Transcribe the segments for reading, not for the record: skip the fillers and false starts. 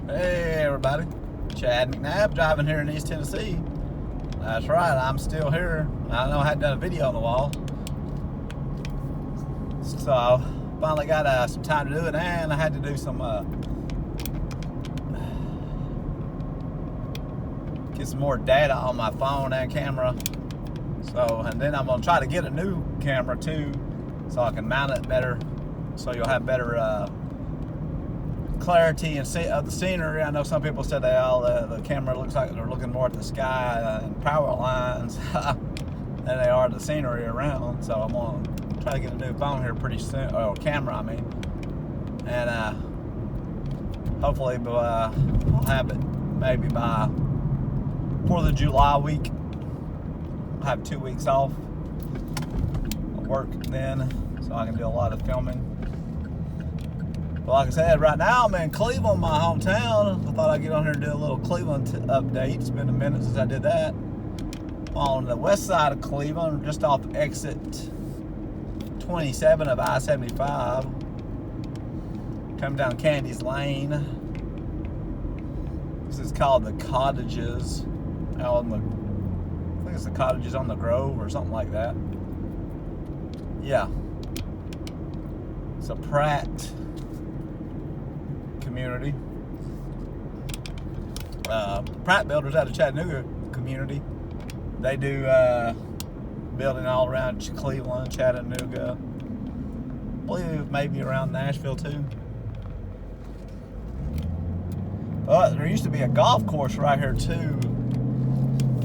Hey everybody, Chad McNabb driving here in East Tennessee. That's right, I'm still here. I know I hadn't done a video in a while, so I finally got some time to do it, and I had to do some get some more data on my phone and camera. So, and then I'm gonna try to get a new camera too, so I can mount it better, so you'll have better clarity and of the scenery. I know some people said the camera looks like they're looking more at the sky and power lines than they are the scenery around. So I'm gonna try to get a new phone here pretty soon, or camera I mean, and hopefully I'll have it maybe by 4th of July week. I'll have 2 weeks off. I'll work then, so I can do a lot of filming. But like I said, right now I'm in Cleveland, my hometown. I thought I'd get on here and do a little Cleveland update. It's been a minute since I did that. On the west side of Cleveland, just off exit 27 of I-75. Coming down Candy's Lane. This is called the Cottages. Out on the, I think it's the Cottages on the Grove or something like that. Yeah. It's a Pratt community. Pratt Builders out of Chattanooga community. They do building all around Cleveland, Chattanooga. I believe maybe around Nashville too. But there used to be a golf course right here too,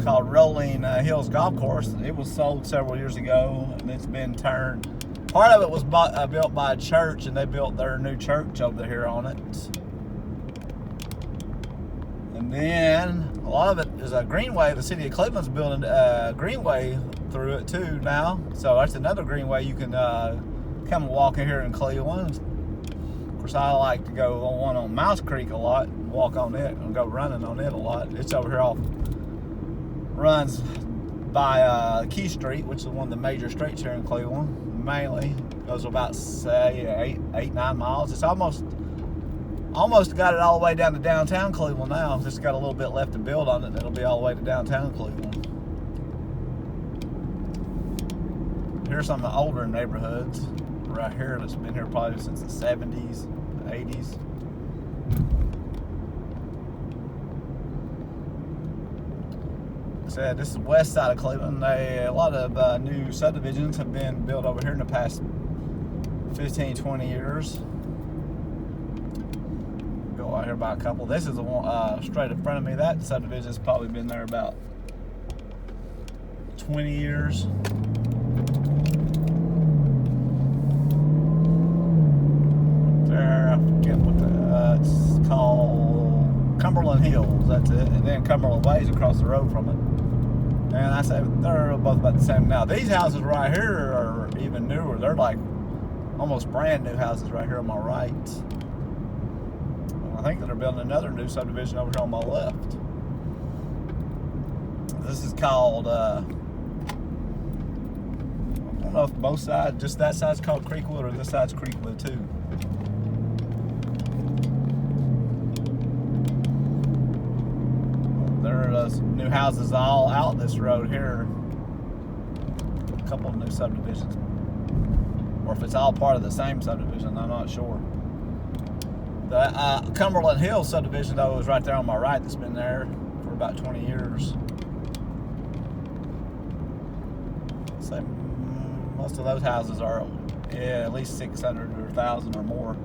called Rolling Hills Golf Course. It was sold several years ago, and it's been turned. Part of it was built by a church, and they built their new church over here on it. And then a lot of it is a greenway. The city of Cleveland's building a greenway through it too now. So that's another greenway you can come and walk in here in Cleveland. Of course, I like to go on one on Mouse Creek a lot, walk on it, and go running on it a lot. It's over here runs by Key Street, which is one of the major streets here in Cleveland. Mainly goes about say 8-9 miles. It's almost got it all the way down to downtown Cleveland now. Just got a little bit left to build on it, and it'll be all the way to downtown Cleveland. Here's some of the older neighborhoods right here that's been here probably since the 70s, 80s. Said this is the west side of Cleveland. A lot of new subdivisions have been built over here in the past 15-20 years. Go out here by a couple. This is the one straight in front of me. That subdivision's probably been there about 20 years. There, I forget what it's called. Cumberland Hills, that's it. And then Cumberland Way's across the road from it. And I say they're both about the same now. These houses right here are even newer. They're like almost brand new houses right here on my right. And I think that they're building another new subdivision over here on my left. This is called, I don't know if both sides, just that side's called Creekwood or this side's Creekwood too. There's new houses all out this road here. A couple of new subdivisions. Or if it's all part of the same subdivision, I'm not sure. The Cumberland Hills subdivision, though, is right there on my right. That's been there for about 20 years. So most of those houses are at least 600 or 1,000 or more.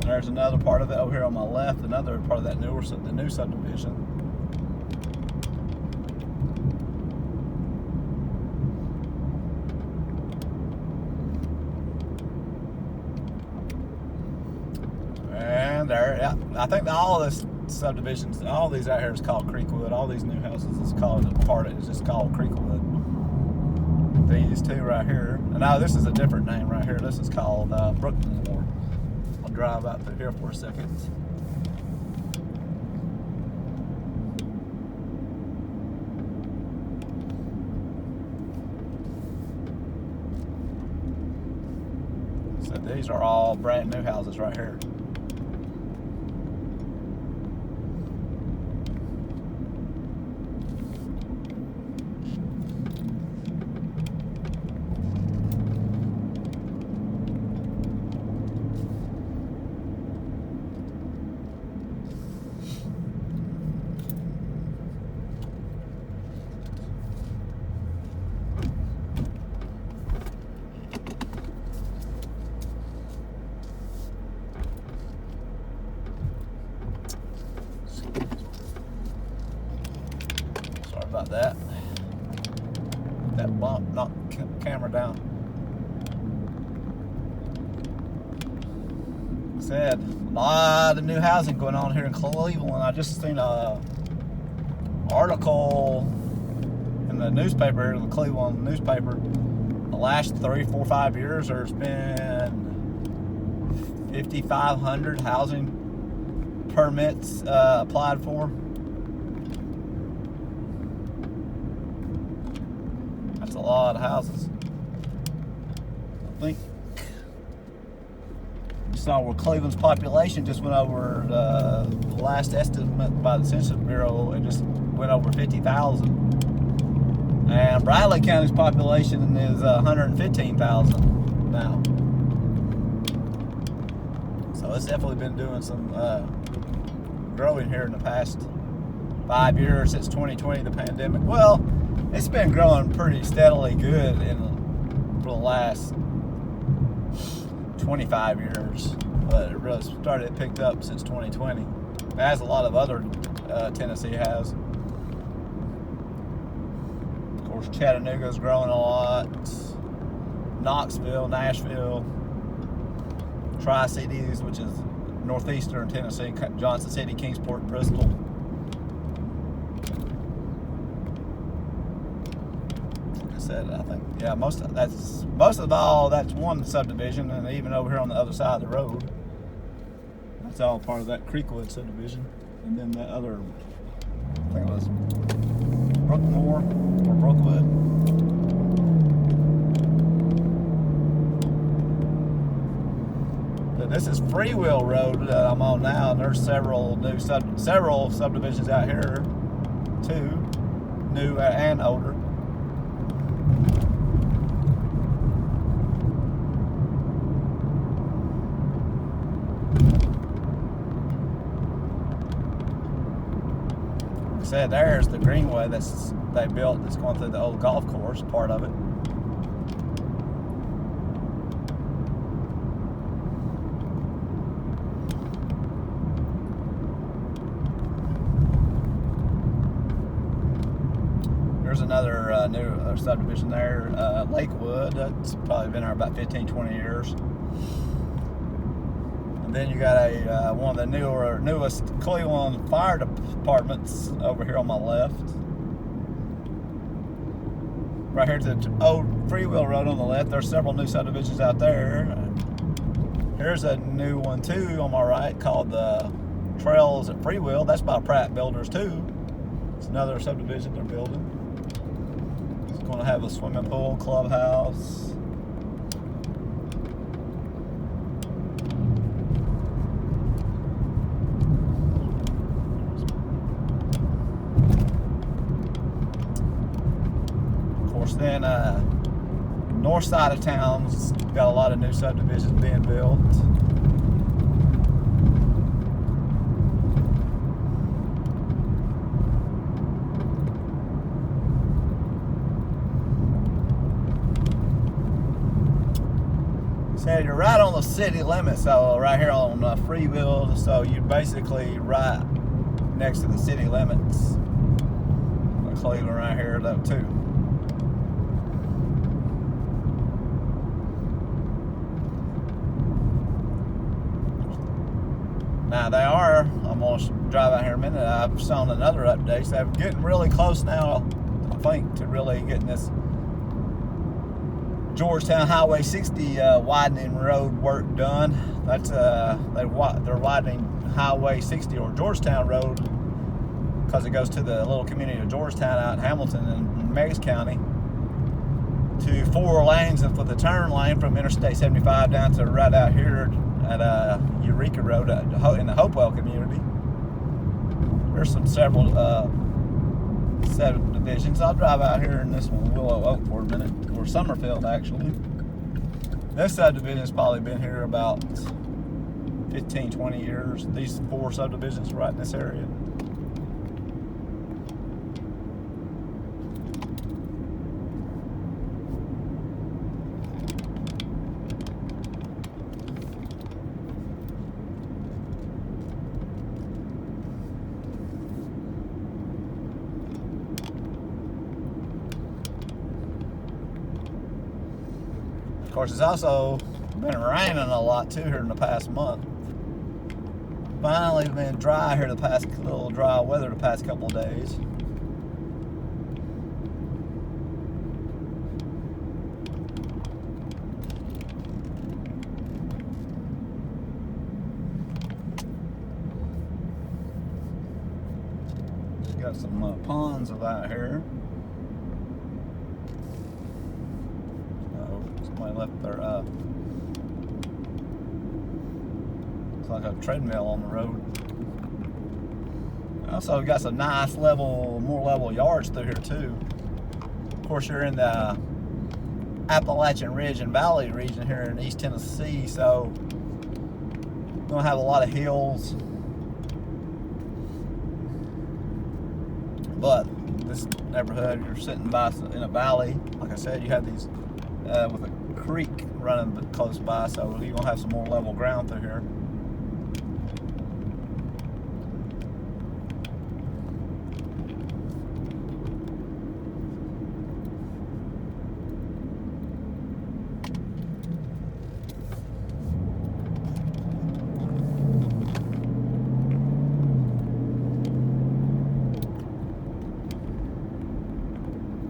There's another part of it over here on my left, another part of that the new subdivision. And there, yeah, I think all this subdivisions, all these out here is called Creekwood. All these new houses is called it's just called Creekwood. These two right here, and now this is a different name right here. This is called Brookmore. Drive out through here for a second. So these are all brand new houses right here. about that. That bump knocked the camera down. Like I said, a lot of new housing going on here in Cleveland. I just seen a article in the newspaper, the Cleveland newspaper. The last 3, 4, 5 years, there's been 5,500 housing permits applied for. That's a lot of houses. I think you saw where Cleveland's population just went over the last estimate by the Census Bureau. It just went over 50,000. And Bradley County's population is 115,000 now. So it's definitely been doing some growing here in the past 5 years since 2020, the pandemic. Well, it's been growing pretty steadily good for the last 25 years, but it really started, picked up since 2020, as a lot of other Tennessee has. Of course, Chattanooga's growing a lot. Knoxville, Nashville, Tri-Cities, which is northeastern Tennessee, Johnson City, Kingsport, Bristol. Like I said, I think, yeah, most of all that's one subdivision, and even over here on the other side of the road, that's all part of that Creekwood subdivision. And then the other, I think it was Brookmore or Brookwood. This is Freewheel Road that I'm on now, and there's several subdivisions out here, too, new and older. Like I said, there's the greenway they built that's going through the old golf course, part of it. There's another new subdivision there, Lakewood. That's probably been there about 15, 20 years. And then you got one of the newest Cleveland fire departments over here on my left. Right here to the old Freewheel Road on the left. There's several new subdivisions out there. Here's a new one too on my right called the Trails at Freewheel. That's by Pratt Builders too. It's another subdivision they're building. Going to have a swimming pool, clubhouse. Of course, then north side of town's got a lot of new subdivisions being built. You're right on the city limit, so right here on Freewheel, so you're basically right next to the city limits. Cleveland right here though too. Now they are, I'm going to drive out here in a minute, I've shown another update, so they're getting really close now, I think, to really getting this Georgetown Highway 60 widening road work done. That's they're widening Highway 60 or Georgetown Road because it goes to the little community of Georgetown out in Hamilton and Meigs County to 4 lanes, and for the turn lane from Interstate 75 down to right out here at Eureka Road in the Hopewell community. There's several subdivisions. I'll drive out here in this one, Willow Oak, for a minute, or Summerfield actually. This subdivision's probably been here about 15, 20 years. These 4 subdivisions right in this area. Of course, it's also been raining a lot too here in the past month. Finally been dry here the past little dry weather the past couple of days. Got some ponds out here. Somebody left their looks like a treadmill on the road. Also got some nice more level yards through here too. Of course, you're in the Appalachian Ridge and Valley region here in East Tennessee, so you're gonna have a lot of hills. But this neighborhood, you're sitting by in a valley. Like I said, you have these with a creek running close by, so you're gonna have some more level ground through here.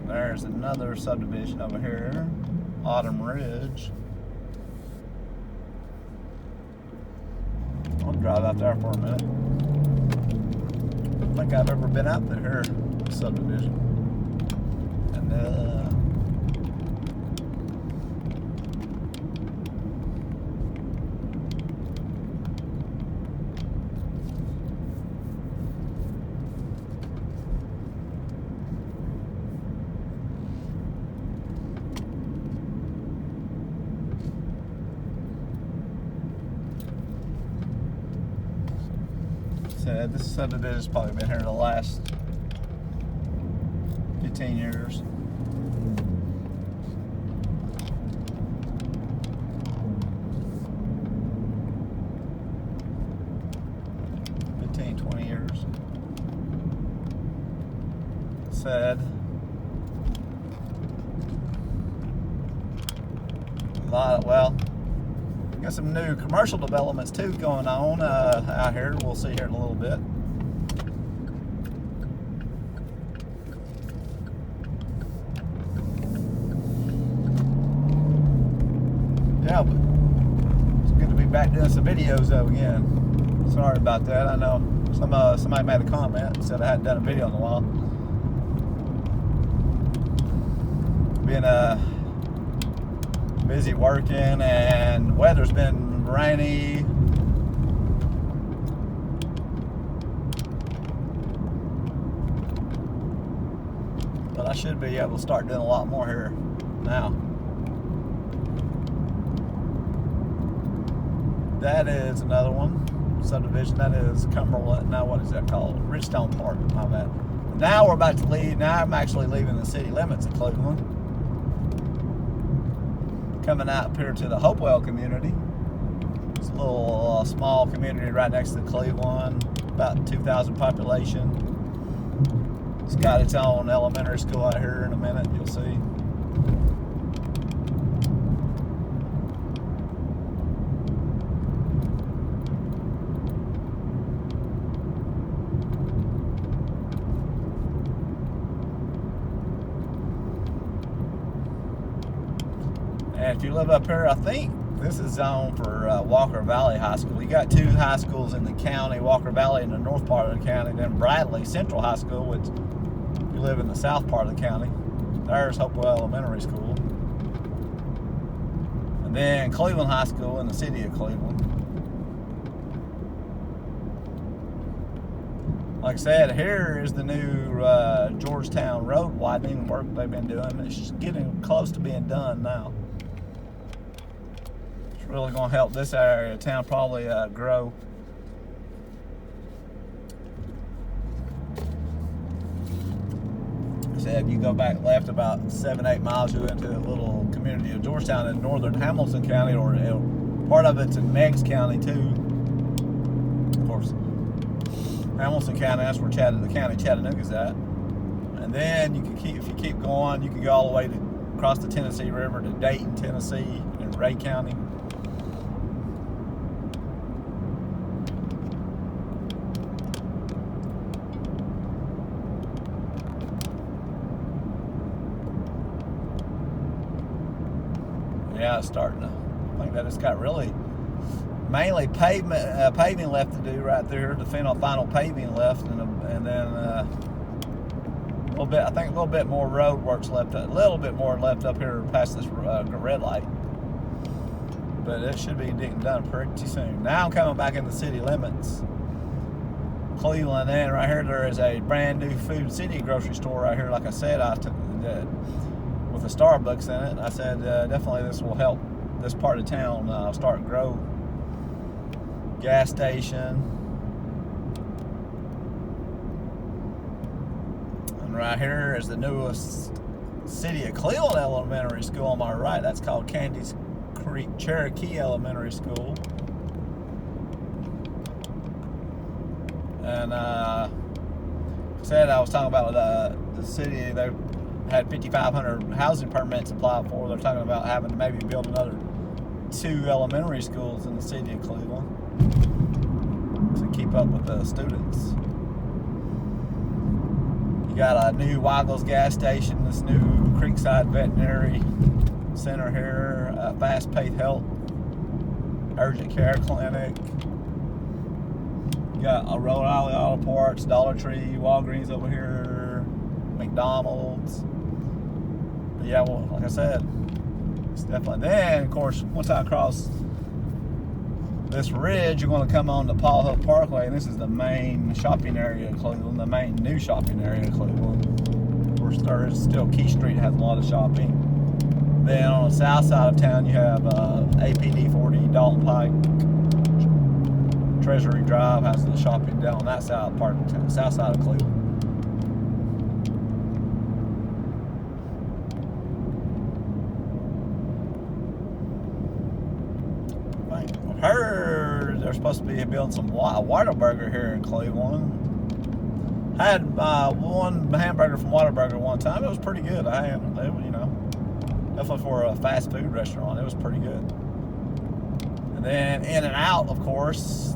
There's another subdivision over here, Autumn Ridge. I'll drive out there for a minute. I don't think I've ever been out there, subdivision. And this subdivision's probably been here the last 15 years. $15, $20 years. Sad. Well, got some new commercial developments too going on out here. We'll see here in a little bit. Yeah, but it's good to be back doing some videos though again. Sorry about that. I know somebody made a comment and said I hadn't done a video in a while. Been busy working, and weather's been rainy. But I should be able to start doing a lot more here now. That is another one, subdivision. That is Cumberland. Now what is that called? Ridgestone Park, my bad. Now we're about to leave. Now I'm actually leaving the city limits of Cleveland. Coming out here to the Hopewell community. It's a little small community right next to Cleveland, about 2,000 population. It's got its own elementary school out here in a minute, you'll see. And if you live up here, I think this is zoned for Walker Valley High School. You got two high schools in the county, Walker Valley in the north part of the county, then Bradley Central High School, which if you live in the south part of the county. There's Hopewell Elementary School. And then Cleveland High School in the city of Cleveland. Like I said, here is the new Georgetown Road widening work they've been doing. It's getting close to being done now. Really going to help this area of town probably grow. I said if you go back left about 7-8 miles, you're into a little community of Georgetown in northern Hamilton County, or part of it's in Meigs County too. Of course, Hamilton County, that's where the county Chattanooga's at. And then you can if you keep going, you can go all the way across the Tennessee River to Dayton, Tennessee. Ray County. Yeah, it's starting to. I think that it's got really mainly paving left to do right there. The final paving left, and then a little bit. I think a little bit more road works left. A little bit more left up here past this red light. But it should be getting done pretty soon. Now I'm coming back in the city limits, Cleveland, and right here there is a brand new Food City grocery store right here. Like I said, I took with a Starbucks in it. I said definitely this will help this part of town start and grow. Gas station, and right here is the newest City of Cleveland Elementary School on my right. That's called Candy's Creek Cherokee Elementary School. And said I was talking about the city. They had 5,500 housing permits applied for. They're talking about having to maybe build another 2 elementary schools in the city of Cleveland to keep up with the students. You got a new Wiggles gas station, this new Creekside Veterinary Center here, Fast Pace Health, Urgent Care Clinic. You got a Rhode Island Auto Parts, Dollar Tree, Walgreens over here, McDonald's. But yeah, well, like I said, it's definitely. Then, of course, once I cross this ridge, you're going to come on to Paul Hill Parkway, and this is the main shopping area of Cleveland, the main new shopping area of Cleveland. Of course, there is still Key Street has a lot of shopping. Then on the south side of town, you have APD 40, Dalton Pike, Treasury Drive has the shopping down on that side part of town, south side of Cleveland. I heard they're supposed to be building some Whataburger here in Cleveland. I had one hamburger from Whataburger one time. It was pretty good. Definitely for a fast food restaurant, it was pretty good. And then In-N-Out, of course,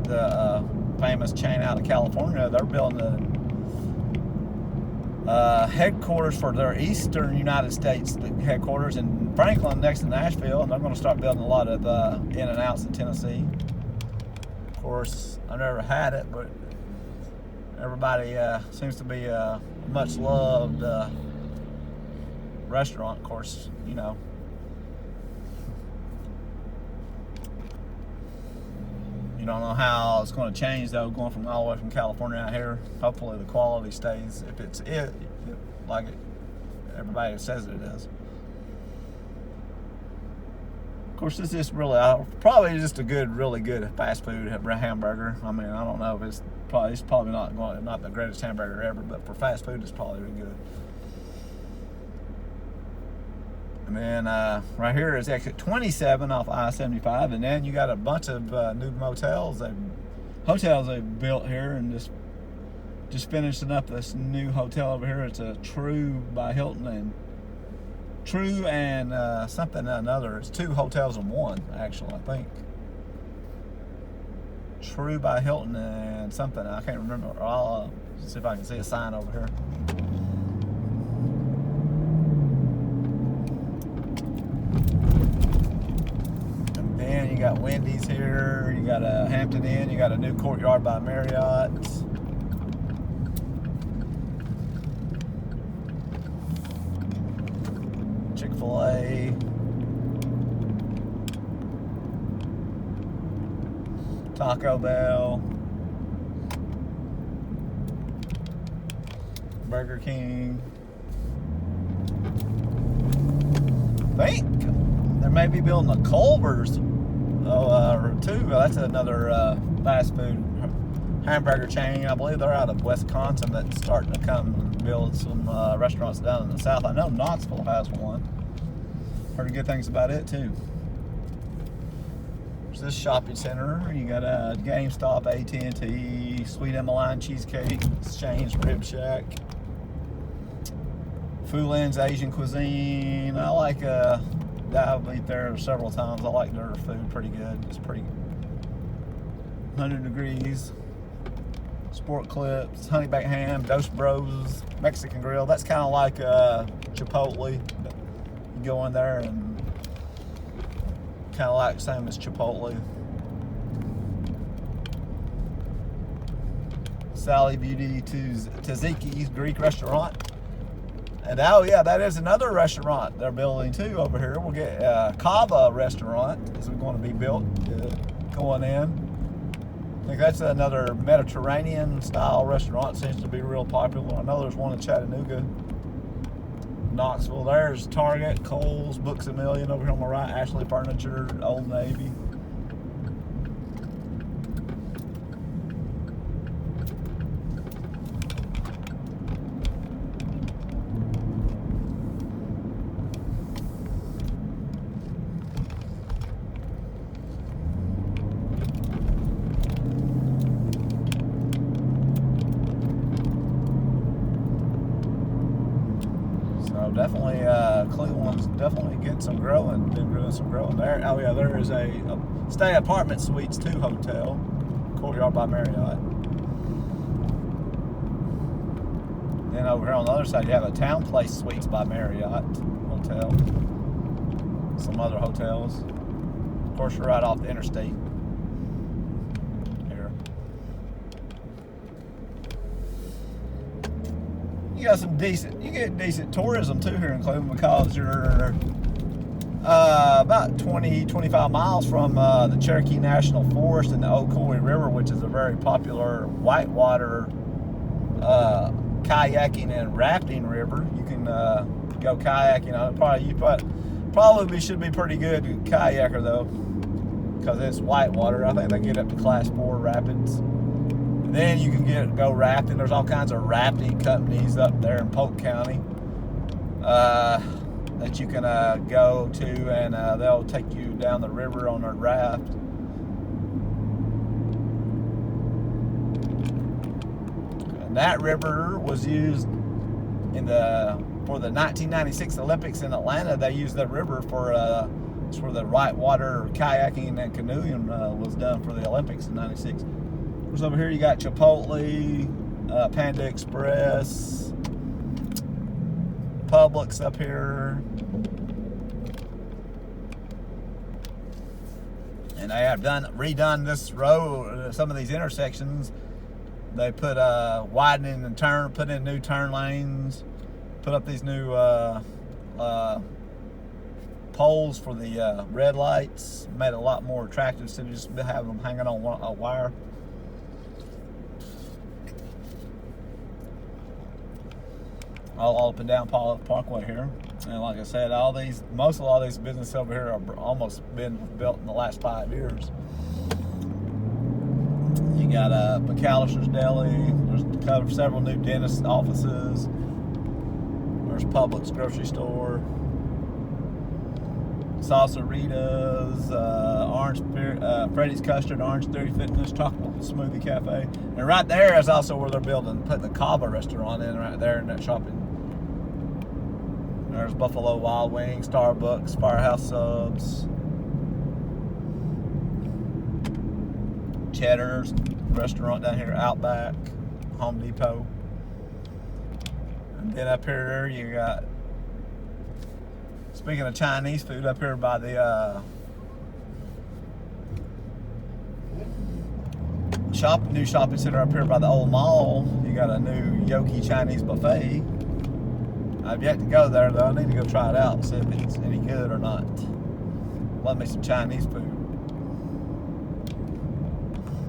the famous chain out of California, they're building the headquarters for their eastern United States headquarters in Franklin, next to Nashville, and they're going to start building a lot of In-N-Outs in Tennessee. Of course, I've never had it, but everybody seems to be a much loved restaurant. Of course, you don't know how it's going to change though, going from all the way from California out here. Hopefully the quality stays if it's like everybody says it is. Of course, this is really probably just a really good fast food hamburger. I mean, I don't know if it's probably not the greatest hamburger ever, but for fast food, it's probably really good. And then right here is exit 27 off I-75, and then you got a bunch of new hotels they've built here, and just finishing up this new hotel over here. It's a True by Hilton and something another. It's 2 hotels in one, actually, I think. True by Hilton and something, I can't remember. I'll see if I can see a sign over here. And then you got Wendy's here, you got a Hampton Inn, you got a new Courtyard by Marriott. Chick-fil-A. Taco Bell. Burger King. I think they may be building a Culver's too. That's another fast food hamburger chain. I believe they're out of Wisconsin that's starting to come and build some restaurants down in the south. I know Knoxville has one. Heard good things about it too. There's this shopping center. You got a GameStop, AT&T, Sweet Emmeline Cheesecake Exchange, Rib Shack, Fulin's Asian Cuisine. I like I've eaten there several times. I like their food pretty good. It's pretty 100 degrees. Sport Clips, Honey Baked Ham, Dos Bros, Mexican Grill. That's kind of like Chipotle. You go in there and kind of like same as Chipotle. Sally Beauty Tzatziki's Greek restaurant. And oh yeah, that is another restaurant they're building too over here. We'll get Kava restaurant is going to be built going in. I think that's another Mediterranean style restaurant. Seems to be real popular. I know there's one in Chattanooga, Knoxville. There's Target, Kohl's, Books A Million over here on my right, Ashley Furniture, Old Navy. So definitely, Cleveland's definitely getting some growing, been doing some growing there. Oh yeah, there is a Stay Apartment Suites 2 hotel, Courtyard by Marriott. Then over here on the other side, you have a Town Place Suites by Marriott hotel. Some other hotels. Of course, you're right off the interstate. You get decent tourism too here in Cleveland because you're about 20-25 miles from the Cherokee National Forest and the Ocoee River, which is a very popular whitewater kayaking and rafting river. You can go kayaking on it. You probably should be pretty good kayaker though, because it's whitewater. I think they get up to Class 4 rapids. Then you can go rafting. There's all kinds of rafting companies up there in Polk County that you can go to, and they'll take you down the river on a raft. And that river was used for the 1996 Olympics in Atlanta. They used that river for the whitewater kayaking and canoeing was done for the Olympics in '96. Over here you got Chipotle, Panda Express, Publix up here, and they have redone this road. Some of these intersections, they put widening and put in new turn lanes, put up these new poles for the red lights. Made it a lot more attractive instead of just having them hanging on a wire. All up and down Parkway here, and like I said, most of all these businesses over here are almost been built in the last 5 years. You got McAllister's Deli. There's several new dentist offices. There's Publix grocery store. Salsaritas, Freddy's Custard, Orange Theory Fitness, Chocolate Smoothie Cafe. And right there is also where they're putting the Kava restaurant in right there in that shopping. There's Buffalo Wild Wings, Starbucks, Firehouse Subs, Cheddar's restaurant down here, Outback, Home Depot. And then up here you got, speaking of Chinese food, up here by the new shopping center up here by the old mall, you got a new Yoki Chinese buffet. I've yet to go there though. I need to go try it out, see if it's any good or not. Love me some Chinese food.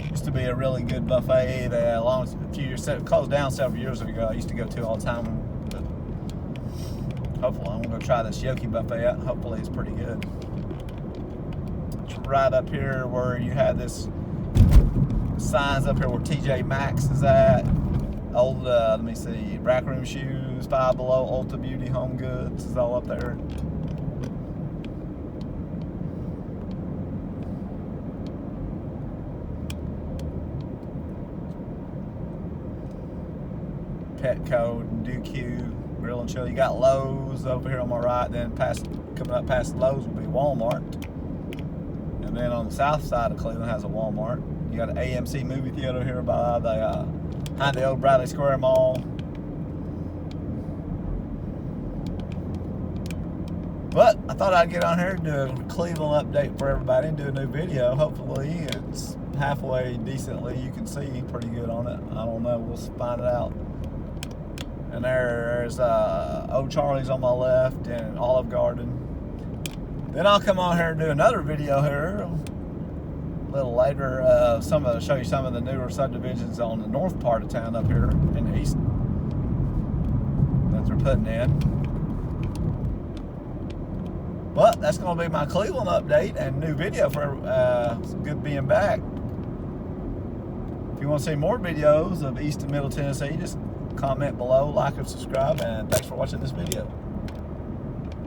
Used to be a really good buffet that closed down several years ago. I used to go to all the time. But hopefully I'm gonna try this Yoki buffet out. Hopefully it's pretty good. It's right up here where you have this signs up here where TJ Maxx is at. Old, let me see, Rack Room Shoes, Five Below, Ulta Beauty, Home Goods is all up there. Petco, DQ. Grill and chill. You got Lowe's over here on my right. Then coming up past Lowe's will be Walmart. And then on the south side of Cleveland has a Walmart. You got an AMC movie theater here behind the old Bradley Square Mall. But I thought I'd get on here and do a Cleveland update for everybody and do a new video. Hopefully it's halfway decently. You can see pretty good on it. I don't know. We'll find it out. And there's Old Charlie's on my left and Olive Garden. Then I'll come on here and do another video here a little later. Show you some of the newer subdivisions on the north part of town up here in the east that they're putting in. But that's going to be my Cleveland update and new video for it's good being back. If you want to see more videos of East and Middle Tennessee, just comment below, like and subscribe, and thanks for watching this video.